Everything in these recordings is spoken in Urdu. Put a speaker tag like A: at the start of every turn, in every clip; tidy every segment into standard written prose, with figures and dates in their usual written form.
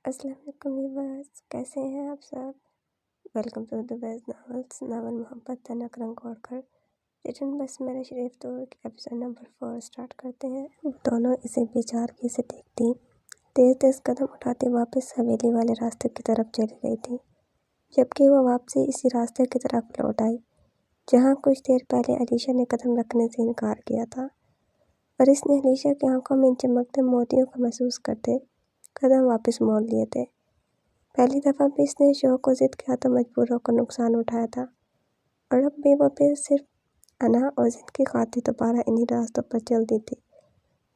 A: السلام علیکم ویورز، کیسے ہیں آپ سب؟ Welcome to the best novels, novel محبت تنک رنگوڑکر ریٹن بس میرا شریف طور کے ایپیسوڈ نمبر 4 اسٹارٹ کرتے ہیں۔ وہ دونوں اسے بے چارگی سے دیکھتی تیز تیز قدم اٹھاتے واپس حویلی والے راستے کی طرف چلی گئی تھی، جبکہ وہ واپسی اسی راستے کی طرف لوٹ آئی جہاں کچھ دیر پہلے علیشا نے قدم رکھنے سے انکار کیا تھا، اور اس نے علیشا کی آنکھوں میں ان چمکتے موتیوں کو محسوس کرتے قدم واپس موڑ لیے تھے۔ پہلی دفعہ بھی اس نے شوق و ضد کے ہاتھوں مجبور ہو کر نقصان اٹھایا تھا، اور اب بھی وہ پھر صرف انا اور ضد کی خاطر دوبارہ انہی راستوں پر چلتی تھی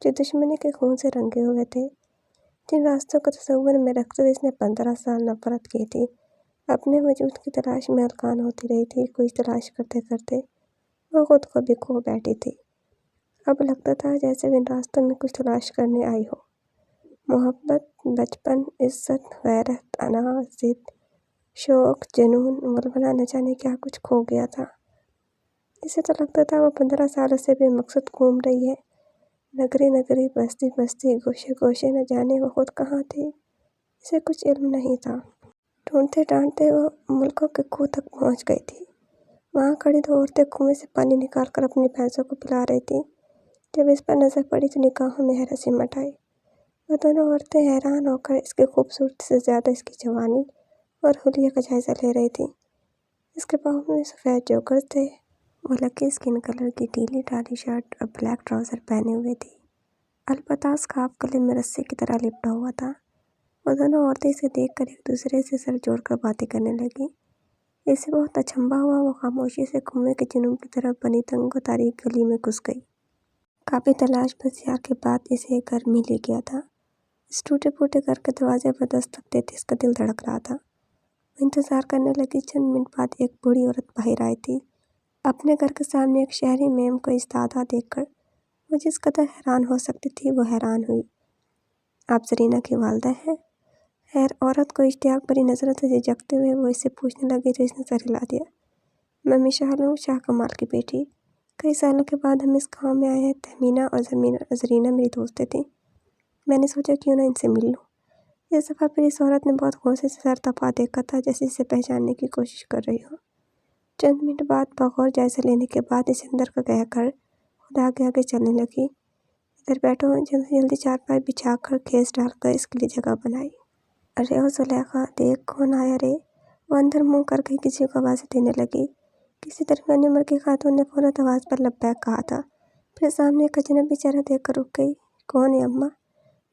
A: جو دشمنی کے خون سے رنگے ہوئے تھے، جن راستوں کو تصور میں رکھتے ہوئے اس نے 15 سال نفرت کی تھی۔ اپنے وجود کی تلاش میں ہلکان ہوتی رہی تھی، کچھ تلاش کرتے کرتے وہ خود کو بھی کھو بیٹھی تھی۔ اب لگتا تھا جیسے وہ ان راستوں میں کچھ تلاش کرنے آئی ہو، محبت، بچپن، عزت، غیرت، انا، ضد، شوق، جنون، ولولہ، نہ جانے کیا کچھ کھو گیا تھا۔ اسے تو لگتا تھا وہ 15 سالوں سے بے مقصد گھوم رہی ہے، نگری نگری، بستی بستی، گوشے گوشے، نہ جانے وہ خود کہاں تھی، اسے کچھ علم نہیں تھا۔ ڈھونڈتے ڈھانڈتے وہ ملکوں کے کنویں تک پہنچ گئی تھی۔ وہاں کھڑی 2 عورتیں کنویں سے پانی نکال کر اپنی بھینسوں کو پلا رہی تھیں۔ جب اس پر نظر پڑی تو نگاہوں میں حیرت سمٹ آئی۔ وہ دونوں عورتیں حیران ہو کر اس کی خوبصورتی سے زیادہ اس کی جوانی اور حلیے کا جائزہ لے رہی تھیں۔ اس کے پاؤں میں سفید جوگرز تھے۔ وہ لکی اسکن کلر کی ڈھیلی ڈھالی شرٹ اور بلیک ٹراؤزر پہنے ہوئے تھی۔ البتہ اسکارف گلے میں رسی کی طرح لپٹا ہوا تھا۔ وہ دونوں عورتیں اسے دیکھ کر ایک دوسرے سے سر جوڑ کر باتیں کرنے لگیں۔ اس سے بہت اچنبھا ہوا وہ خاموشی سے کنویں کے جنوب کی طرف بنی تنگ و تاریک گلی میں گھس گئی۔ کافی تلاش بسیار کے بعد اسے ایک گھر مل ہی گیا تھا۔ اس ٹوٹے پھوٹے گھر کے دروازے پر دستک دیتے اس کا دل دھڑک رہا تھا۔ وہ انتظار کرنے لگی۔ چند منٹ بعد ایک بوڑھی عورت باہر آئی تھی۔ اپنے گھر کے سامنے ایک شہری میم کو ایستادہ دیکھ کر وہ جس قدر حیران ہو سکتی تھی وہ حیران ہوئی۔ آپ زرینہ کی والدہ ہیں؟ خیر، عورت کو اشتیاق بھری نظروں سے جھکتے ہوئے وہ اس سے پوچھنے لگی تو اس نے سر ہلا دیا۔ میں مشال ہوں، شاہ کمال کی بیٹی۔ کئی سالوں کے بعد ہم اس گاؤں میں آئے ہیں۔ تہمینہ اور زرینہ میری دوستیں تھیں۔ میں نے سوچا کیوں نہ ان سے مل لوں۔ اس دفعہ پھر اس عورت نے بہت غصے سے سر تپا دیکھا تھا، جیسے اسے پہچاننے کی کوشش کر رہی ہو۔ چند منٹ بعد بغور جائزہ لینے کے بعد اسے اندر کا کہہ کر خود آگے آگے چلنے لگی۔ ادھر بیٹھو، جلدی جلدی چارپائی بچھا کر کھیس ڈال کر اس کے لیے جگہ بنائی۔ ارے او زلیخا، دیکھ کون آیا رے۔ وہ اندر منہ کر کے کسی کو آوازیں دینے لگی۔ کسی درمیانی عمر کی خاتون نے فوراً آواز پر لبیک کہا تھا، پھر سامنے ایک اجنبی چہرہ دیکھ کر رک گئی۔ کون ہے اماں؟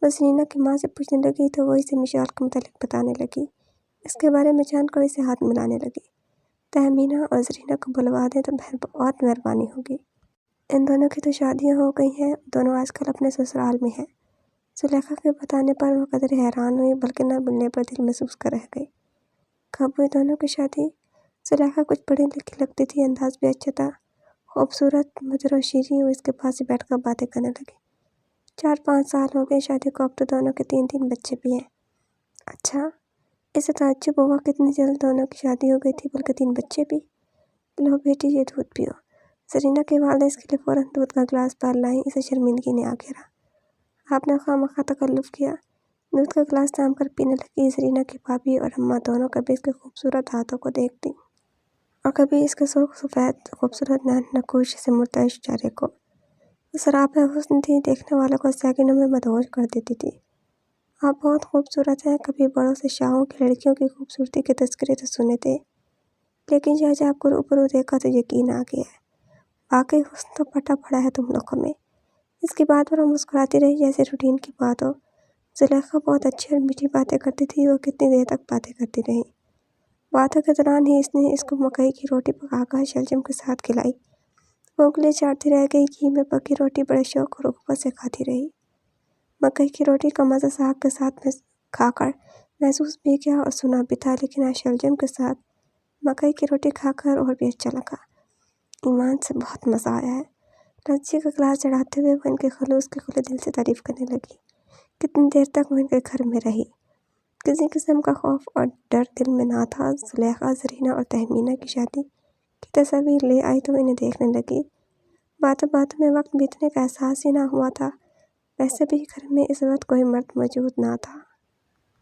A: وہ زرینہ کی ماں سے پوچھنے لگی تو وہ اسے مشال کے متعلق بتانے لگی۔ اس کے بارے میں جان کر اسے ہاتھ ملانے لگی۔ تہمینہ اور زرینہ کو بلوا دیں تو بہت مہربانی ہوگی۔ ان دونوں کی تو شادیاں ہو گئی ہیں، دونوں آج کل اپنے سسرال میں ہیں۔ زلیخا کے بتانے پر وہ قدرے حیران ہوئی، بلکہ نہ ملنے پر دل محسوس کر رہ گئی۔ کب ہوئی دونوں کی شادی؟ زلیخا کچھ پڑھی لکھی لگتی تھی، انداز بھی اچھا تھا، خوبصورت، مدھر و شیریں۔ وہ اس کے پاس ہی بیٹھ کر باتیں کرنے لگی۔ 4-5 سال ہو گئے شادی کو، اب تو دونوں کے 3 بچے بھی ہیں۔ اچھا، اسے تعجب ہوا کتنی جلد دونوں کی شادی ہو گئی تھی، بلکہ 3 بچے بھی۔ لو بیٹی، یہ دودھ پیو۔ زرینہ کی والدہ اس کے لیے فوراً دودھ کا گلاس بھر لائیں۔ اسے شرمندگی نے آ گھیرا۔ آپ نے خواہ تکلف کیا۔ دودھ کا گلاس تھام کر پینے لگی۔ زرینہ کی بھابھی اور اماں دونوں کبھی اس کے خوبصورت ہاتھوں کو دیکھتی اور کبھی اس کے سرخ سفید خوبصورت نقوش سے مرتعش چہرے کو۔ وہ سراپا حسن تھی، دیکھنے والوں کو سیکنڈوں میں مدہوش کر دیتی تھی۔ آپ بہت خوبصورت ہیں۔ کبھی بڑوں سے شاہوں کی لڑکیوں کی خوبصورتی کے تذکرے تو سنے تھے، لیکن جب آپ کو روبرو دیکھا تو یقین آ گیا ہے۔ واقعی حسن تو پٹا پڑا ہے تم لوگوں میں۔ اس کی بات پر وہ مسکراتی رہی جیسے روٹین کی بات ہو۔ زلیخا بہت اچھی اور میٹھی باتیں کرتی تھی۔ وہ کتنی دیر تک باتیں کرتی رہی۔ باتوں کے دوران ہی اس نے اس کو مکئی کی روٹی پکا کر شلجم کے ساتھ کھلائی۔ وہ انگلی چاٹتی رہ گئی، گھی میں پکی روٹی بڑے شوق اور رغبت سے کھاتی رہی۔ مکئی کی روٹی کا مزہ ساگ کے ساتھ کھا کر محسوس بھی کیا اور سنا بھی تھا، لیکن آج شلجم کے ساتھ مکئی کی روٹی کھا کر اور بھی اچھا لگا۔ ایمان سے بہت مزہ آیا ہے۔ لچی کا گلاس چڑھاتے ہوئے وہ ان کے خلوص کے کھلے دل سے تعریف کرنے لگی۔ کتنی دیر تک وہ ان کے گھر میں رہی۔ کسی قسم کا خوف اور ڈر دل میں نہ تھا۔ زلیخا زرینہ اور تہمینہ کی شادی کی تصاویر لے آئی تو انہیں دیکھنے لگی۔ باتوں باتوں میں وقت بیتنے کا احساس ہی نہ ہوا تھا۔ ویسے بھی گھر میں اس وقت کوئی مرد موجود نہ تھا۔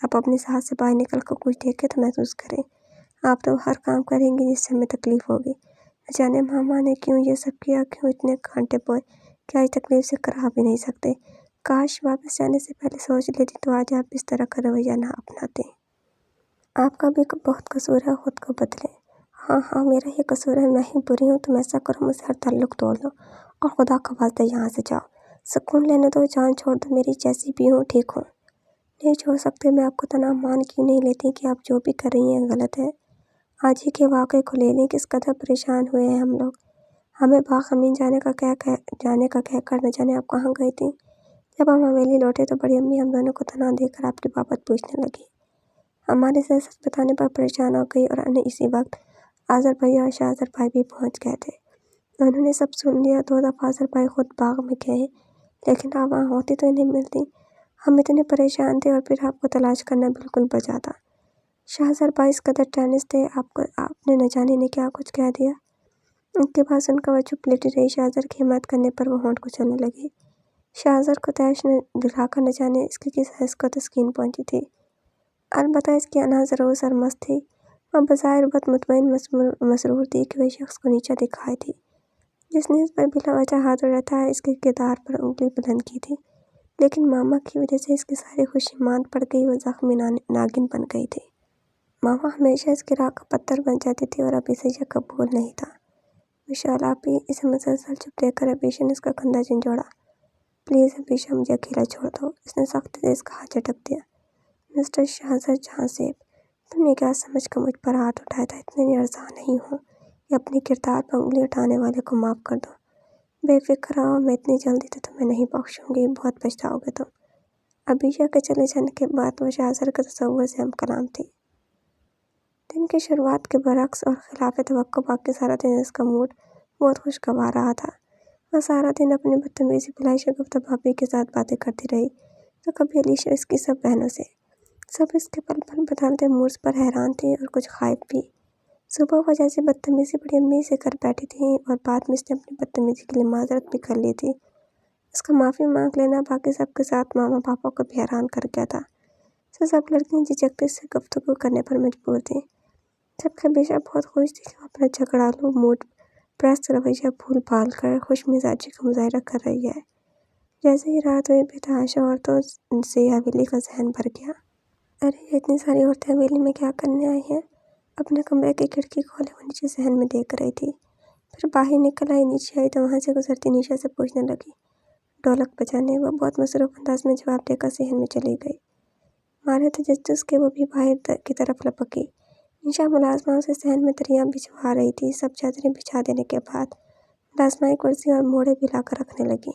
A: آپ اپنی ساتھ سے باہر نکل کر کچھ دیکھیں تو محسوس کریں۔ آپ تو ہر کام کریں گے جس سے ہمیں تکلیف ہوگی۔ نہ جانے ماما نے کیوں یہ سب کیا، کیوں اتنے کانٹے بوئے کہ آج تکلیف سے کرا بھی نہیں سکتے۔ کاش واپس جانے سے پہلے سوچ لیتی تو آج آپ اس طرح کا رویہ نہ اپناتے۔ آپ کا بھی بہت قصور ہے، خود کو بدلیں۔ ہاں میرا ہی قصور ہے، میں ہی بری ہوں۔ تم ایسا کرو، مجھ سے ہر تعلق توڑ دو اور خدا کا واسطہ یہاں سے جاؤ۔ سکون لینے دو، جان چھوڑ دو، میری جیسی بھی ہوں ٹھیک ہوں۔ نہیں چھوڑ سکتے، میں آپ کو تنہا مان کیوں نہیں لیتی کہ آپ جو بھی کر رہی ہیں غلط ہے۔ آج ہی کے واقعے کو لے لیں، کس قدر پریشان ہوئے ہیں ہم لوگ۔ ہمیں باغ امین جانے کا کہہ کر نہ جانے آپ کہاں گئی تھی۔ جب ہم حویلی لوٹے تو بڑی امی ہم دونوں کو تنہا دیکھ کر آپ کی بابت پوچھنے لگی۔ ہمارے سے سچ بتانے پر پریشان ہو گئی اور اسی وقت آذر بھائی اور شاہزر بھائی بھی پہنچ گئے تھے۔ انہوں نے سب سن لیا۔ 2 دفعہ آذر بھائی خود باغ میں گئے لیکن آپ وہاں ہوتی تو نہیں ملتی۔ ہم اتنے پریشان تھے اور پھر آپ کو تلاش کرنا بالکل بجا تھا۔ شاہزر بھائی اس قدر ٹینس تھے، آپ نے نہ جانے نے کیا کچھ کہہ دیا۔ ان کی بات سن کر وہ چپ لیٹی رہی۔ شاہزر کی حمایت کرنے پر وہ ہونٹ کچلنے لگی۔ شاہزر کو طیش نے دلا کر نہ جانے اس کی کس حس کو تسکین پہنچی تھی۔ البتہ اس کی انا ضرور سرمست تھی۔ وہ بظاہر بہت مطمئن مسرور تھی کہ وہ شخص کو نیچا دکھائی تھی جس نے اس پر بلا وجہ ہاتھ اٹھایا اس کے کردار پر انگلی بلند کی تھی، لیکن ماما کی وجہ سے اس کی ساری خوشی ماند پڑ گئی۔ وہ زخمی ناگن بن گئی تھی۔ ماما ہمیشہ اس کی راہ کا پتھر بن جاتی تھی اور اب اسے یہ قبول نہیں تھا۔ وشال آپی، اسے مسلسل چپ دیکھ کر ابیشا نے اس کا کندھا جھنجھوڑا۔ پلیز ابیشا، مجھے اکیلا چھوڑ دو، اس نے سختی سے اس کا ہاتھ جھٹک دیا۔ مسٹر شاہزر جہاں سیب، تم نے کیا سمجھ کر مجھ پر ہاتھ اٹھایا تھا؟ اتنے لرزاں نہیں ہوں کہ اپنے کردار پر انگلی اٹھانے والے کو معاف کر دو۔ بے فکر رہو، میں اتنی جلدی تو تمہیں نہیں بخشوں گی، بہت پچھتاؤ گے تم۔ ابیشا کے چلے جانے کے بعد وہ شاہزر کے تصور سے ہم کلام تھی۔ دن کی شروعات کے برعکس اور خلاف توقع باقی سارا دن اس کا موڈ بہت خوشگوار رہا تھا۔ وہ سارا دن اپنی بدتمیزی بھلائی شگفتہ بھابھی کے ساتھ باتیں کرتی رہی تو کبھی علیشا اس کی سب بہنوں سے۔ سب اس کے پل پل بدلتے موڈز پر حیران تھی اور کچھ خائف بھی۔ صبح وہ جیسی بدتمیزی بڑی امی سے کر بیٹھی تھی اور بعد میں اس نے اپنی بدتمیزی کے لیے معذرت بھی کر لی تھی۔ اس کا معافی مانگ لینا باقی سب کے ساتھ ماما پاپا کو بھی حیران کر گیا تھا۔ سب لڑکیاں جھجکتے اس سے گفتگو کرنے پر مجبور تھیں، جبکہ ابیشا بہت خوش تھی کہ وہ اپنا جھگڑالو موڈ پرست رویہ بھول بھال کر خوش مزاجی کا مظاہرہ کر رہی ہے۔ جیسے ہی رات ہوئی بے تحاشا عورتوں سے حویلی کا ذہن بھر گیا۔ ارے یہ اتنی ساری عورتیں حویلی میں کیا کرنے آئی ہیں؟ اپنے کمرے کی کھڑکی کھولے وہ نیچے ذہن میں دیکھ رہی تھی۔ پھر باہر نکل آئی، نیچے آئی تو وہاں سے گزرتی نیشا سے پوچھنے لگی، ڈھولک بجانے؟ وہ بہت مصروف انداز میں جواب دے کر صحن میں چلی گئی۔ مارے تجسس کے وہ بھی باہر کی طرف لپکی۔ نیشا ملازمہ اسے صحن میں دریاں بچھوا رہی تھی۔ سب چادریں بچھا دینے کے بعد ملازمہ کرسی اور موڑے بھی لا کر رکھنے لگی۔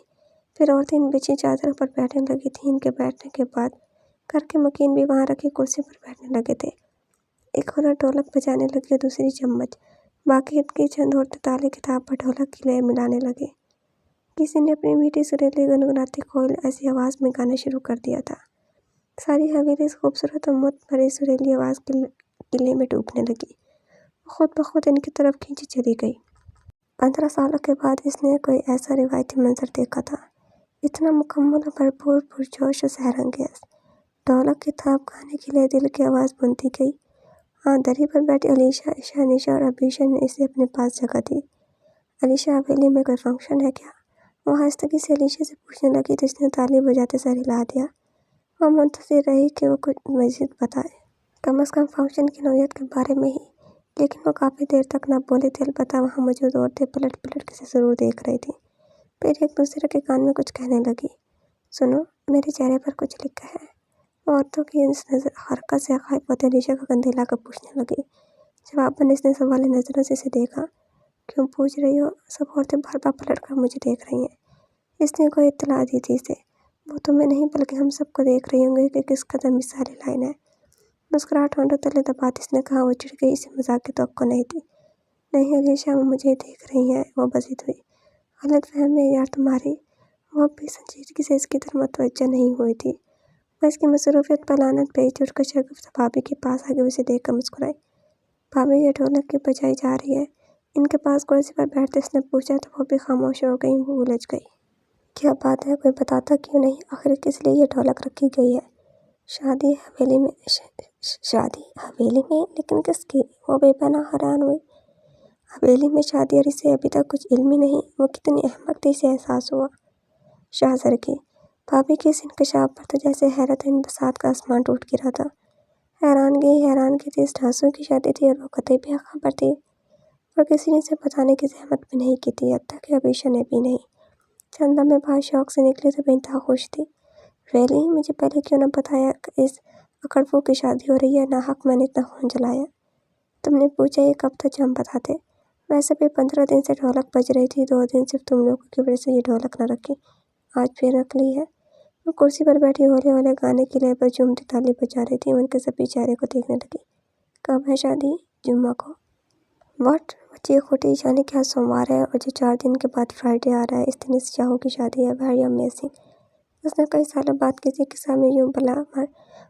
A: پھر عورتیں ان بچھی چادروں پر بیٹھنے لگی تھیں۔ ان کے بیٹھنے کے بعد گھر کے مکین بھی وہاں رکھی کرسی پر بیٹھنے لگے تھے۔ ایک عورت ڈھولک بجانے لگی اور دوسری چمچ، باقی ان کی چند عورتیں تالے کتاب پر ڈھولک کی لے ملانے لگی۔ کسی نے اپنی میٹھی سریلی گنگناتی کوئل ایسی آواز میں گانا شروع کر دیا تھا۔ ساری حویلی اس خوبصورت اور مت بھری سریلی آواز کے گلے میں ڈوبنے لگی۔ وہ خود بخود ان کی طرف کھینچی چلی گئی۔ 15 سالوں کے بعد اس نے کوئی ایسا روایتی منظر دیکھا تھا، اتنا مکمل اور بھرپور، پرجوش اور سحر انگیز۔ ڈھولک کی تھاپ گانے کے لیے دل کی آواز بنتی گئی۔ دری پر بیٹھی علیشا، عشا، نیشا اور ابیشا نے اسے اپنے پاس جگہ دی۔ علیشا، حویلی میں کوئی فنکشن ہے کیا؟ وہ آہستگی سے علیشا سے پوچھنے لگی تو اس نے تالی بجاتے سر ہلا دیا۔ وہ منتظر رہی کہ وہ کچھ مزید بتائے، کم از کم فنکشن کی نوعیت کے بارے میں ہی، لیکن وہ کافی دیر تک نہ بولی تھی۔ البتہ وہاں موجود عورتیں پلٹ پلٹ کے اسے ضرور دیکھ رہی تھیں۔ پھر ایک دوسرے کے کان میں کچھ کہنے لگی۔ سنو، میرے چہرے پر کچھ لکھا ہے۔ وہ عورتوں کی اس حرکت سے خائف ہوتے علیشا کا کندھے لا کر پوچھنے لگی۔ جواباً اس نے سوالی نظروں سے اسے دیکھا۔ کیوں پوچھ رہی ہو؟ سب عورتیں بار بار پلٹ کر مجھے دیکھ رہی ہیں۔ اس نے کوئی اطلاع دی تھی اسے۔ وہ تمہیں نہیں بلکہ ہم سب کو دیکھ رہی ہوں گی کہ کس قدر مثالی لائن ہے۔ مسکراہٹ ہونٹوں تلے دباتے اس نے کہا۔ وہ چڑ گئی، اسے مذاق کی توقع نہیں تھی۔ نہیں علیشا، وہ مجھے دیکھ رہی ہیں، وہ بزید ہوئی۔ غلط فہمی ہے یار تمہاری۔ وہ اب بھی سنجیدگی سے اس کی طرف متوجہ نہیں ہوئی تھی۔ وہ اس کی مصروفیت پر لعنت بھیجتی اٹھ کر شگفتہ بھابھی کے پاس آ گئی۔ اسے دیکھ کر مسکرائی۔ بھابھی، یہ ڈھولک کیوں بجائی جا رہی ہے؟ ان کے پاس کرسی پر بیٹھتے اس نے پوچھا تو وہ بھی خاموش ہو گئی، وہ الجھ گئی۔ کیا بات ہے، کوئی بتاتا کیوں نہیں؟ آخر کس لیے یہ ڈھولک رکھی گئی ہے؟ شادی حویلی میں شادی حویلی میں لیکن کس کی؟ وہ بے پناہ حیران ہوئی۔ حویلی میں شادی اور اسے ابھی تک کچھ علم ہی نہیں، وہ کتنی احمق تھی اسے احساس ہوا۔ شاہزر کی بھابھی کے اس انکشاف پر تو جیسے حیرت انبساط کا آسمان ٹوٹ گرا تھا۔ حیرانگی تھی، اس ڈھاسو کی شادی تھی اور وہ قطعی بے خبر تھی، اور کسی نے اسے بتانے کی زحمت بھی نہیں کی تھی، حتیٰ کہ عبیشہ نے بھی نہیں۔ چند لمحے بعد شوق سے نکلی تو بے انتہا خوش تھی۔ ریلی مجھے پہلے کیوں نہ بتایا کہ اس اکڑفو کی شادی ہو رہی ہے، ناحق میں نے اتنا خون جلایا۔ تم نے پوچھا یہ کب تھا جو ہم بتاتے؟ ویسے بھی 15 دن سے ڈھولک بج رہی تھی، 2 دن صرف تم لوگوں کی وجہ سے یہ ڈھولک نہ رکھی، آج پھر رکھ لی ہے۔ وہ کرسی پر بیٹھی ہولے ہولے گانے کی لے پر جھومتی تالی بجا رہی تھی، ان کے سبھی چہرے کو دیکھنے لگی۔ کب ہے شادی؟ جمعہ کو۔ واٹ؟ وہ چیخ اٹھی، یعنی کہ آج سوموار ہے اور جو 4 دن کے بعد فرائیڈے آ رہا ہے، اس دن اس شاہو کی شادی ہے۔ Very amazing. اس نے کئی سالوں بعد کسی قصہ میں یوں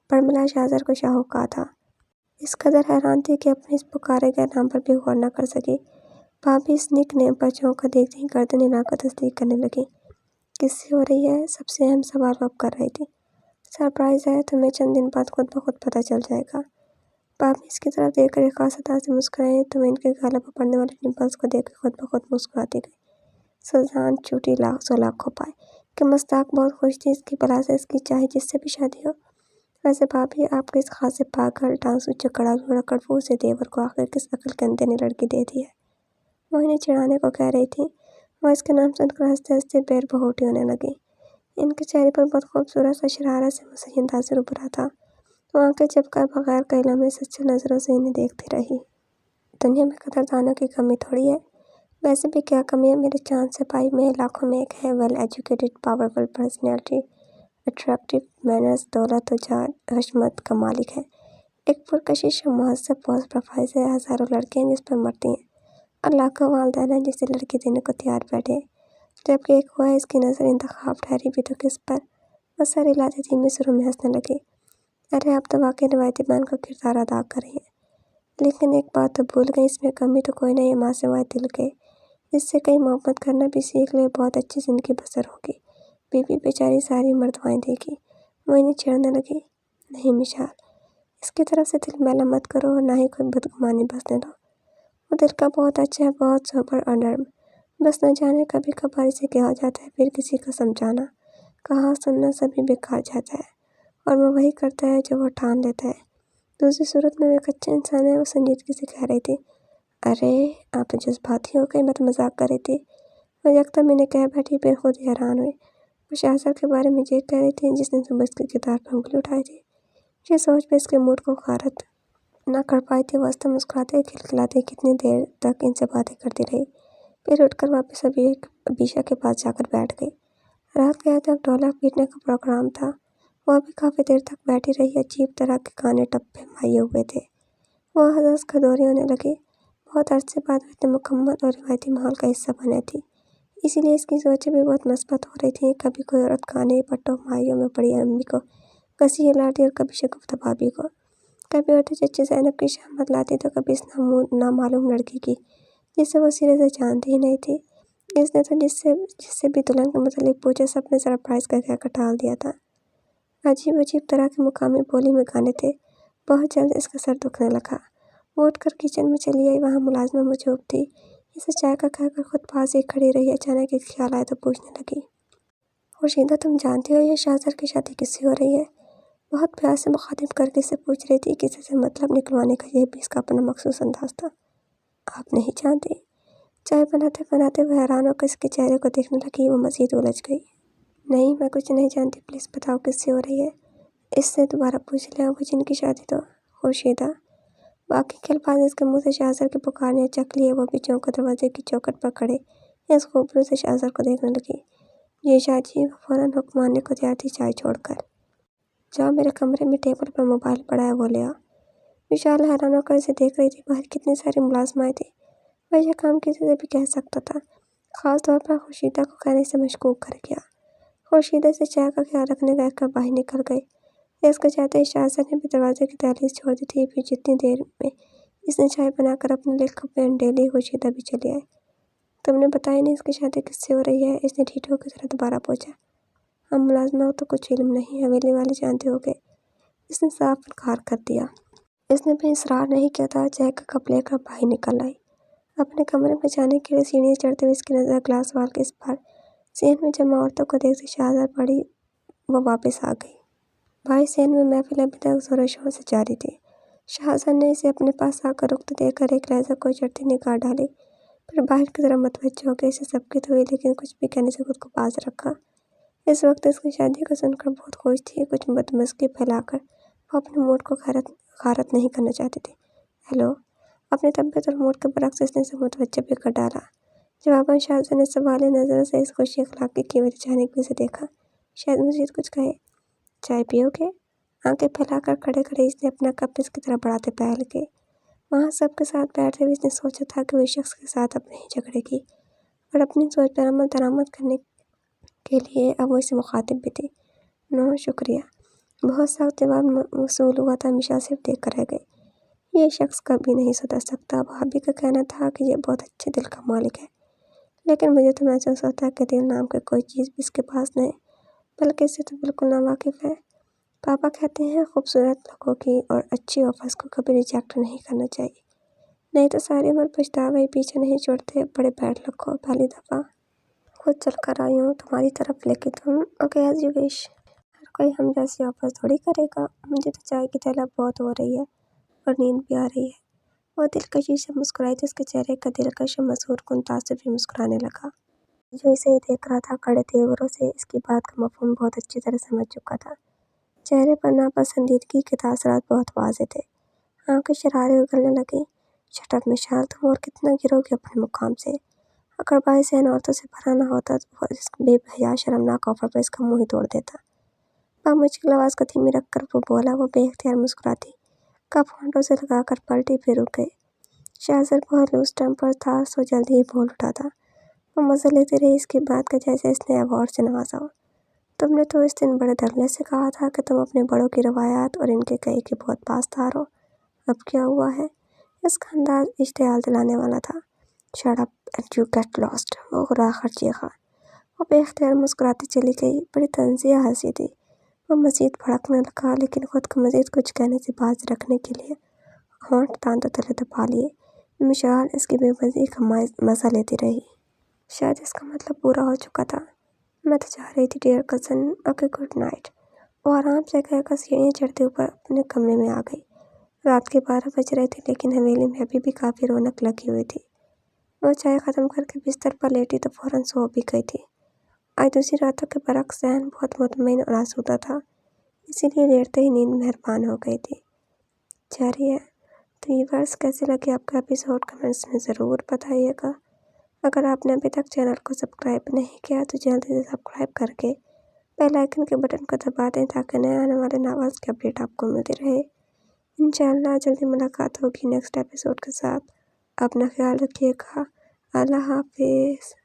A: برملا شاہزر کو شاہو کہا تھا۔ اس قدر حیران تھی کہ اپنے اس پکارے گئے نام پر بھی غور نہ کر سکی۔ بھابھی اس نک نیم پر چونک کر دیکھتی ہی گردن ہلا کر تصدیق کرنے لگی۔ کس سے ہو رہی ہے؟ سب سے اہم سوال وہ اب کر رہی تھی۔ سرپرائز ہے، تمہیں چند دن بعد خود بخود پتہ چل جائے گا۔ بھابھی اس کی طرف دیکھ کر ایک خاص ادا سے مسکرائیں تو ان کے گالوں پر پڑنے والے ڈمپلز کو دیکھ کر خود بخود مسکراتی گئی۔ سوزان جھوٹی 100 لاکھوں پائے کہ مصداق بہت خوش تھی، اس کی بلا سے اس کی چاہے جس سے بھی شادی ہو۔ ویسے بھابھی، آپ کے اس خاصے پاگل ٹانسو چکڑالو اور اکڑفو سے دیور کو آخر کس عقل کے اندھے نے لڑکی دے دی ہے؟ وہ انہیں چڑھانے کو کہہ رہی تھی۔ وہ اس کے نام سن کر ہنستے ہنستے بیر بہوٹی ہونے لگی۔ ان کے چہرے پر بہت خوبصورت سا شرارت سے مزین تاثر ابھرا تھا۔ وہ آنکھیں چپکائے بغیر کئی لمحے سچے نظروں سے انہیں دیکھتی رہی۔ دنیا میں قدردانوں کی کمی تھوڑی ہے۔ ویسے بھی کیا کمی ہے میرے چاند سپاہی میں؟ لاکھوں میں ایک ہے، well educated, powerful personality, attractive manners, دولت و جاہ حشمت کا مالک ہے۔ ایک پرکشش اور مہذب پوسٹ پروفائل سے ہزاروں لڑکیاں جس پر مرتی ہیں، اور لاکھوں والدین ہیں جسے لڑکی دینے کو تیار بیٹھے، جبکہ ایک وہ ہے اس کی نظر انتخاب ٹھہری بھی تو کس پر؟ وہ سر ہلاتی دھیمی سروں میں ہنسنے لگی۔ ارے آپ تو واقعی روایتی بہن کا کردار ادا کر رہی ہیں، لیکن ایک بات تو بھول گئی، اس میں کمی تو کوئی نہیں، ماں سوائے دل کے۔ اس سے کہیں محبت کرنا بھی سیکھ لے، بہت اچھی زندگی بسر ہوگی۔ بیوی بیچاری ساری عمر دعائیں دے گی۔ وہ انہیں چھیڑنے لگی۔ نہیں مشال، اس کی طرف سے دل میلا مت کرو اور نہ ہی کوئی بدگمانی بسنے دو۔ وہ دل کا بہت اچھا ہے، بہت سوبر اور نرم، بس نہ جانے کبھی کبھار اسے کیا ہو جاتا ہے، پھر کسی کا سمجھانا، کہا سننا سبھی بیکار جاتا ہے، اور وہ وہی کرتا ہے جو وہ ٹھان لیتا ہے۔ دوسری صورت میں وہ ایک اچھا انسان ہے، وہ سنجیدگی سے کہہ رہی تھی۔ ارے آپ تو جذباتی ہو گئی، میں تو مذاق کر رہی تھی۔ وہ یکدم انہیں کہہ بیٹھی، پھر خود ہی حیران ہوئی۔ وہ شاہزر کے بارے میں یہ کہہ رہی تھی جس نے صبح اس کے کردار پر انگلی اٹھائی تھی۔ یہ سوچ پہ اس کے موڈ کو غارت نہ کر پائی تھی، وہ ہنستے مسکراتے کھلکھلاتے کتنی دیر تک ان سے باتیں کرتی رہی، پھر اٹھ کر واپس عبیشہ کے پاس جا کر بیٹھ گئی۔ رات گئے تک ڈھولک پیٹنے کا پروگرام تھا۔ وہ ابھی کافی دیر تک بیٹھی رہی، عجیب طرح کے گانے ٹپے مائے ہوئے تھے۔ وہ ہنس کھدوری ہونے لگی۔ بہت عرصے بعد وہ اتنے مکمل اور روایتی ماحول کا حصہ بنے تھی، اسی لیے اس کی سوچیں بھی بہت مثبت ہو رہی تھیں۔ کبھی کوئی عورت گانے پٹوں مائیوں میں پڑی امی کو کسی ہلاتی اور کبھی شگفتہ بھابھی کو، کبھی اٹھے چچی زینب کی شامت لاتی تو کبھی اس نامعلوم لڑکی کی جسے وہ سرے سے جانتی ہی نہیں تھی۔ اس نے تو جس سے بھی دلہن کے متعلق پوچھا سب نے سرپرائز کا کہہ کر ٹال دیا تھا۔ عجیب طرح کے مقامی بولی میں گانے تھے۔ بہت جلد اس کا سر دکھنے لگا۔ وہ اٹھ کر کچن میں چلی آئی، وہاں ملازمہ مصروف تھی۔ اسے چائے کا کہہ کر خود پاس ہی کھڑی رہی۔ اچانک ایک خیال آیا تو پوچھنے لگی۔ خورشیدہ، تم جانتی ہو یہ شاہزر کی شادی کس سے ہو رہی ہے؟ بہت پیار سے مخاطب کر کے اسے پوچھ رہی تھی، کسی سے مطلب نکلوانے کا یہ بھی اس کا اپنا مخصوص انداز تھا۔ آپ نہیں جانتی؟ چائے بناتے بناتے وہ حیران ہو کر اس کے چہرے کو دیکھنے لگی۔ وہ مزید الجھ گئی۔ نہیں، میں کچھ نہیں جانتی، پلیز بتاؤ کس سے ہو رہی ہے؟ اس سے دوبارہ پوچھ لیا۔ وہ جن کی شادی تو خورشیدہ۔ باقی کے الفاظ اس کے منہ سے شاہزر کے پکارنے چکھ لیے۔ وہ بھی چونک کر دروازے کی چوکھٹ پر کھڑے اس خوبرو سے شاہزر کو دیکھنے لگی۔ جی شاہ جی۔ وہ فوراً حکم ماننے کو تیار تھی، چائے چھوڑ کر۔ جاؤ، میرے کمرے میں ٹیبل پر موبائل پڑا ہے، وہ لے آؤ۔ وشال حیران ہو کر اسے دیکھ رہی تھی۔ باہر کتنی ساری ملازمائیں تھیں، وہ یہ کام کسی سے بھی کہہ سکتا تھا، خاص طور پر خورشیدہ کو کہنے سے مشکوک کر گیا۔ خورشیدہ سے چائے کا خیال رکھنے کہہ کر باہر نکل گئی۔ اس کے جاتے ہی شاہزر نے بھی دروازے کی دہلیز چھوڑ دی تھی۔ پھر جتنی دیر میں اس نے چائے بنا کر اپنے لیے کپ میں ڈیلی، خورشیدہ بھی چلی آئی۔ تم نے بتایا نہیں اس کی شادی کس سے ہو رہی ہے؟ اس نے ڈھیٹوں کی طرح دوبارہ پوچھا۔ ہم ملازمہ تو کچھ علم نہیں، حویلی والے جانتے ہو گے، اس نے صاف انکار کر دیا۔ اس نے بھی اصرار نہیں کیا تھا۔ چائے کا کپ لے کر باہر نکل آئی۔ اپنے کمرے میں جانے کے لیے سیڑھیاں چڑھتے ہوئے اس کی نظر گلاس وال کے اس پار صحن میں جمع عورتوں کو دیکھتی شہزاد پڑی وہ واپس آ گئی۔ بھائی صحن میں محفل ابھی تک زور و شور سے جاری تھی۔ شہزاد نے اسے اپنے پاس آ کر رخت دے کر ایک لحظہ کوئی چڑھتی نگاہ ڈالی، پھر باہر کی طرف متوجہ ہو کے اسے سبکت ہوئی لیکن کچھ بھی کہنے سے خود کو باز رکھا۔ اس وقت اس کی شادی کو سن کر بہت خوش تھی۔ کچھ بدمزگی پھیلا کر وہ اپنے موڈ کو غارت نہیں کرنا چاہتی تھی۔ ہیلو۔ اپنی طبیعت اور موڈ کے برعکس اس نے اسے متوجہ بھی کر ڈالا۔ جواباً شہزاد نے سوالیہ نظروں سے اس خوشی اخلاقی کی وجہ جاننے کے لیے اسے دیکھا۔ شاید مزید کچھ کہے۔ چائے پیو گے؟ آنکھیں پھیلا کر کھڑے کھڑے اس نے اپنا کپ اس کی طرف بڑھاتے پہل کے۔ وہاں سب کے ساتھ بیٹھتے ہوئے اس نے سوچا تھا کہ وہ اس شخص کے ساتھ اب نہیں جھگڑے گی اور اپنی سوچ پر عمل درآمد کرنے کے لیے اب وہ اسے مخاطب بھی تھی۔ نو شکریہ۔ بہت سخت جواب موصول ہوا تھا۔ ہمیشہ صرف دیکھ کر رہ گئی۔ یہ شخص کبھی نہیں سدھر سکتا۔ بھابھی کا کہنا تھا کہ یہ بہت اچھے دل کا مالک ہے، لیکن مجھے تو محسوس ہوتا ہے کہ دل نام کی کوئی چیز بھی اس کے پاس نہیں، بلکہ اس سے تو بالکل ناواقف ہے۔ پاپا کہتے ہیں خوبصورت لوگوں کی اور اچھی آفرز کو کبھی ریجیکٹ نہیں کرنا چاہیے، نہیں تو ساری عمر پچھتاوا ہی پیچھے نہیں چھوڑتے۔ بڑے بیڈ لک ہو۔ پہلی دفعہ خود چل کر آئی ہوں تمہاری طرف، لیکن تم اوکے ایز یو وش۔ ہر کوئی ہم جیسی آفرز تھوڑی کرے گا۔ مجھے تو چائے کی طلب بہت ہو رہی ہے اور نیند بھی آ رہی ہے۔ وہ دلکشی سے مسکرائی تو اس کے چہرے کا دلکش و مسحور کن تاثر بھی مسکرانے لگا۔ جو اسے ہی دیکھ رہا تھا کڑے تیوروں سے اس کی بات کا مفہوم بہت اچھی طرح سمجھ چکا تھا۔ چہرے پر ناپسندیدگی کے تاثرات بہت واضح تھے۔ آنکھیں شرارے اگلنے لگیں۔ شٹ اپ مشال، تم اور کتنا گرو گے اپنے مقام سے؟ اگر بھائی صحن عورتوں سے بھرا نہ ہوتا تو وہ اس بے حیا شرمناک آفر پر اس کا منہ ہی توڑ دیتا۔ بمشکل آواز کو دھیمی رکھ کر وہ بولا۔ وہ بے اختیار مسکراتی کپ ہونٹوں سے لگا کر پلٹی پھر رک گئی۔ شہزاد بہت لوز ٹیمپر تھا سو جلدی ہی بول اٹھا تھا۔ وہ مزہ لیتی رہی اس کی بات کا جیسے اس نے ایوارڈ سے نوازا ہو۔ تم نے تو اس دن بڑے دھڑلے سے کہا تھا کہ تم اپنے بڑوں کی روایات اور ان کے کہے کے بہت پاسدار ہو۔ اب کیا ہوا ہے؟ اس کا انداز اشتعال دلانے والا تھا۔ Shut up and you get lost, وہ غرا کر چیخا۔ وہ بے اختیار مسکراتی چلی گئی۔ بڑی طنزیہ ہنسی تھی۔ وہ مزید بھڑکنے لگا لیکن خود کو مزید کچھ کہنے سے باز رکھنے کے لیے ہونٹ دانتوں تلے دبا لیے۔ مشال اس کی بے مزی کا مزہ لیتی رہی۔ شاید اس کا مطلب پورا ہو چکا تھا۔ میں تو چاہ رہی تھی dear cousin, okay good night. وہ آرام سے کہہ کر سیڑھیاں چڑھتے اوپر اپنے کمرے میں آ گئی۔ رات کے 12 بج رہے تھے لیکن حویلی میں ابھی بھی کافی رونق لگی ہوئی تھی۔ وہ چائے ختم کر کے بستر پر لیٹی تو فوراً سو بھی گئی تھی۔ آج دوسری راتوں کے برعکس ذہن بہت مطمئن اور آسودہ تھا، اسی لیے لیٹتے ہی نیند مہربان ہو گئی تھی۔ جاری ہے۔ تو ویورز کیسے لگے آپ کا ایپیسوڈ کمنٹس میں ضرور بتائیے گا۔ اگر آپ نے ابھی تک چینل کو سبسکرائب نہیں کیا تو جلدی سے سبسکرائب کر کے بیل آئیکن کے بٹن کو دبا دیں تاکہ نئے آنے والے ناولز کی اپڈیٹ آپ کو ملتی رہے۔ انشاءاللہ جلدی ملاقات ہوگی نیکسٹ ایپیسوڈ کے ساتھ۔ اپنا خیال رکھیے گا۔ اللہ حافظ۔